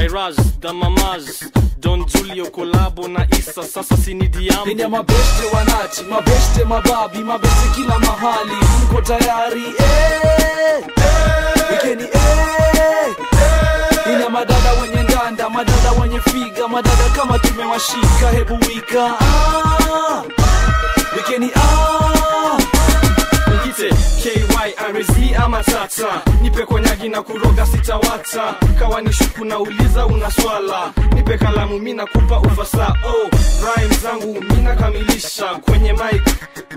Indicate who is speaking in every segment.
Speaker 1: Kairaz, the Mamas, Don Julio collabo na Issa, sasa sini diambo.
Speaker 2: Nina mabeste wanati, mabeste mababi, mabeste kila mahali. Mko tayari? Wikeni Nina madada wenye ndanda, madada wenye figa, madada kama tumewashika. Hebu wika Wikeni
Speaker 1: Ngite KYRZ ama tata, nipe konyagi na kuroga sitawata. Kawa nishuku na uliza unaswala, nipe kalamu mina kupa ufasa. Oh, rhyme zangu mina kamilisha, kwenye mic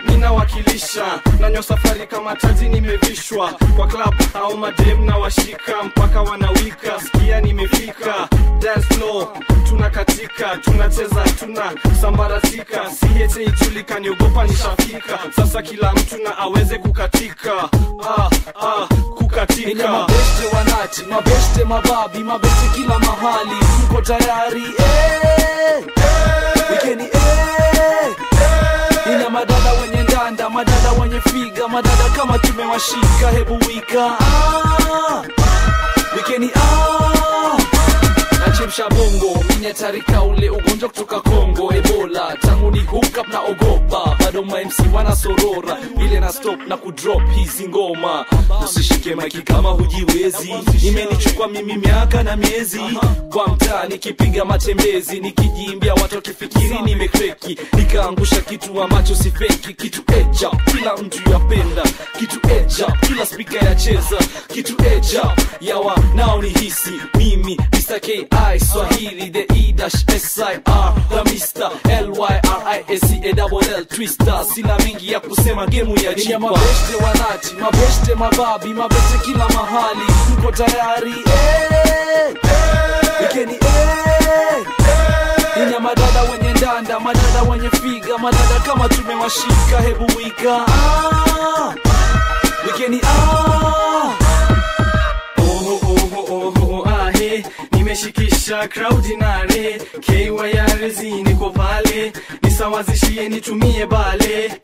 Speaker 1: mina wakilisha. Nanyo safari kama taji nimevishwa, kwa club au madem na washika. Mpaka wanawika, sikia nimefika. Dance floor, tunakatika, tunacheza, tunasambaratika. Sihete ijulika, niogopa nishafika. Sasa kila mtu na aweze kukatika. Kukatika.
Speaker 2: Nina mabeste wanati, mabeste mababi, mabeste kila mahali. Mko tayari? Wikeni Nina madada wenye ndanda, madada wenye figa, madada kama tumewashika. Hebu wika Wikeni Nachemsha bongo, minyatarika ule ugonjwa kutoka Kongo, Ebola. Tangu ni hook up na ogopa, bado ma MC wana sorora. Ile na stop na kudrop hizi ngoma. Usishike maiki kama hujiwezi, imenichukua mimi miaka na miezi. Kwa mtaa nikipiga matembezi, nikijimbia watu wakifikiri nimekreki. Nikaangusha kitu ambacho si feki, kitu eja, kila mtu yapenda. Kitu eja, kila speaker ya cheza. Kitu eja, yawa nao ni hisi. Mimi Mr. K.I. Swahili, the E-S-I-R, the Mr. L-Y-R-I-S-E-A-L-L Twister. Sina mingi ya kusema, gemu ya jipa. Nina mabeste wanati, mabeste mababi, mabeste kila mahali. Mko tayari? Wikeni Nina madada wenye ndanda, madada wenye figa, madada kama tumewashika. Hebu wika Wikeni
Speaker 1: nimeshikisha crowd inare. KYRZ niko pale, nisawazishie nitumie bale.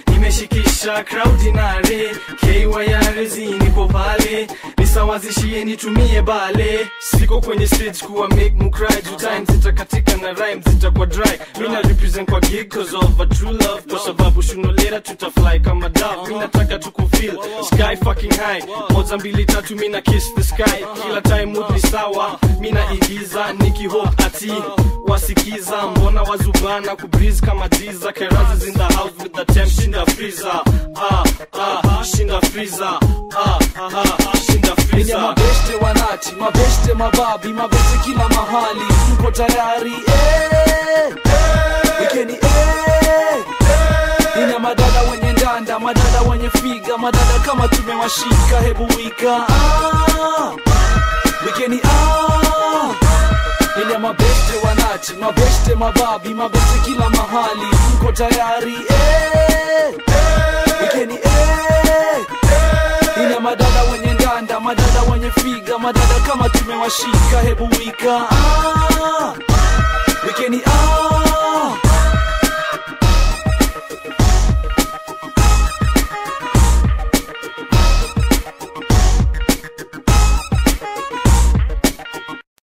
Speaker 1: Nimeshikisha crowd inare. KYRZ niko pale, nisawazishie nitumie bale. Siko kwenye stage kuwa make mu cry, two times zitakatika na rhymes zitakuwa dry. Mina represent kwa gig cause of a true love, kwa sababu shunolera tutafly kama dove. Mina taka tukufeel sky fucking high, moja mbili tatu mina kiss the sky. Kila time mood ni sawa, mina igiza nikihope ati wasikiza. Mbona wazubana kubreeze kama jiza. Kairaz is in the house with the temp, shinda freezer. Shinda freezer. Shinda freezer.
Speaker 2: Nina mabeste wanati, mabeste mababi, mabeste kila mahali. Mko tayari? Wikeni Nina madada wenye ndanda, madada wenye figa, madada kama tumewashika. Hebu wika Wikeni Nina mabeste wanati, mabeste mababi, mabeste kila mahali. Mko tayari? Wikeni Nina madada wenye ndanda, madada wenye figa, madada kama tumewashika. Hebu wika Wikeni